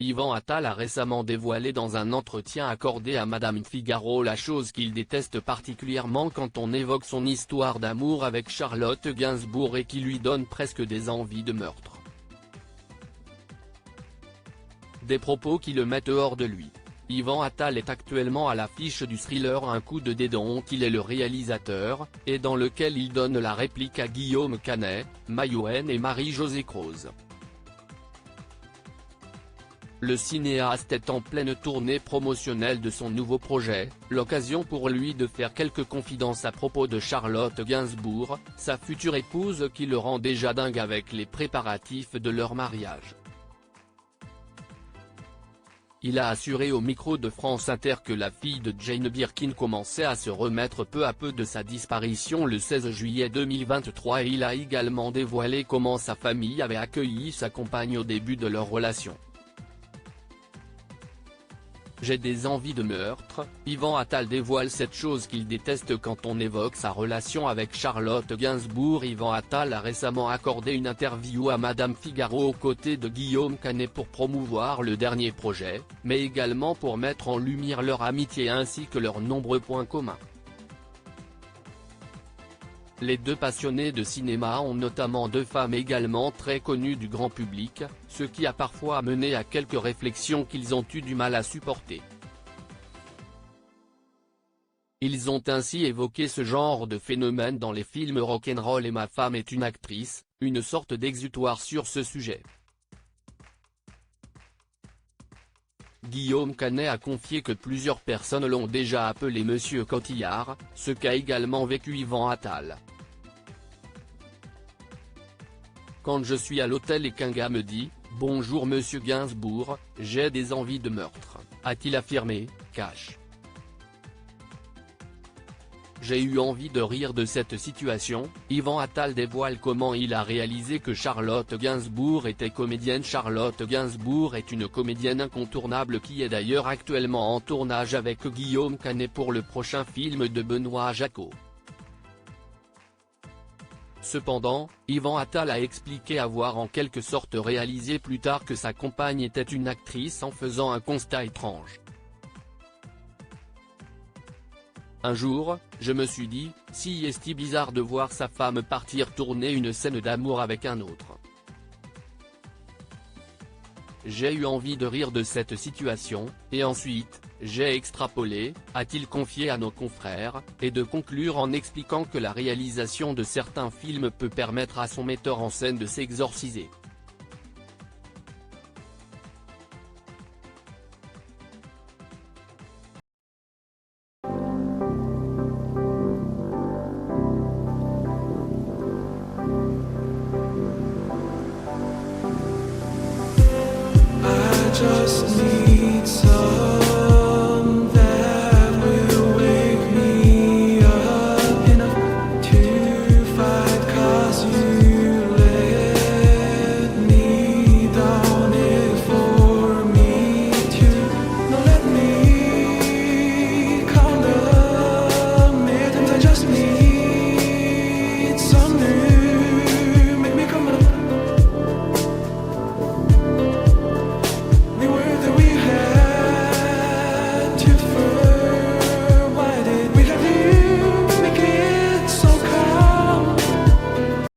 Yvan Attal a récemment dévoilé dans un entretien accordé à Madame Figaro la chose qu'il déteste particulièrement quand on évoque son histoire d'amour avec Charlotte Gainsbourg et qui lui donne presque des envies de meurtre. Des propos qui le mettent hors de lui. Yvan Attal est actuellement à l'affiche du thriller Un coup de dé dont il est le réalisateur, et dans lequel il donne la réplique à Guillaume Canet, Maïwenn et Marie-Josée Croze. Le cinéaste est en pleine tournée promotionnelle de son nouveau projet, l'occasion pour lui de faire quelques confidences à propos de Charlotte Gainsbourg, sa future épouse qui le rend déjà dingue avec les préparatifs de leur mariage. Il a assuré au micro de France Inter que la fille de Jane Birkin commençait à se remettre peu à peu de sa disparition le 16 juillet 2023 et il a également dévoilé comment sa famille avait accueilli sa compagne au début de leur relation. J'ai des envies de meurtre, Yvan Attal dévoile cette chose qu'il déteste quand on évoque sa relation avec Charlotte Gainsbourg. Yvan Attal a récemment accordé une interview à Madame Figaro aux côtés de Guillaume Canet pour promouvoir le dernier projet, mais également pour mettre en lumière leur amitié ainsi que leurs nombreux points communs. Les deux passionnés de cinéma ont notamment deux femmes également très connues du grand public, ce qui a parfois mené à quelques réflexions qu'ils ont eu du mal à supporter. Ils ont ainsi évoqué ce genre de phénomène dans les films Rock'n'Roll et Ma femme est une actrice, une sorte d'exutoire sur ce sujet. Guillaume Canet a confié que plusieurs personnes l'ont déjà appelé Monsieur Cotillard, ce qu'a également vécu Yvan Attal. Quand je suis à l'hôtel et qu'un gars me dit « Bonjour Monsieur Gainsbourg, j'ai des envies de meurtre », a-t-il affirmé, cash. J'ai eu envie de rire de cette situation. Yvan Attal dévoile comment il a réalisé que Charlotte Gainsbourg était comédienne. Charlotte Gainsbourg est une comédienne incontournable qui est d'ailleurs actuellement en tournage avec Guillaume Canet pour le prochain film de Benoît Jacquot. Cependant, Yvan Attal a expliqué avoir en quelque sorte réalisé plus tard que sa compagne était une actrice en faisant un constat étrange. Un jour, je me suis dit, si est-ce bizarre de voir sa femme partir tourner une scène d'amour avec un autre. J'ai eu envie de rire de cette situation, et ensuite, j'ai extrapolé, a-t-il confié à nos confrères, et de conclure en expliquant que la réalisation de certains films peut permettre à son metteur en scène de s'exorciser. Just need some that will wake me up enough to fight, 'cause you let me down it for me to. Now let me count the minutes I just need.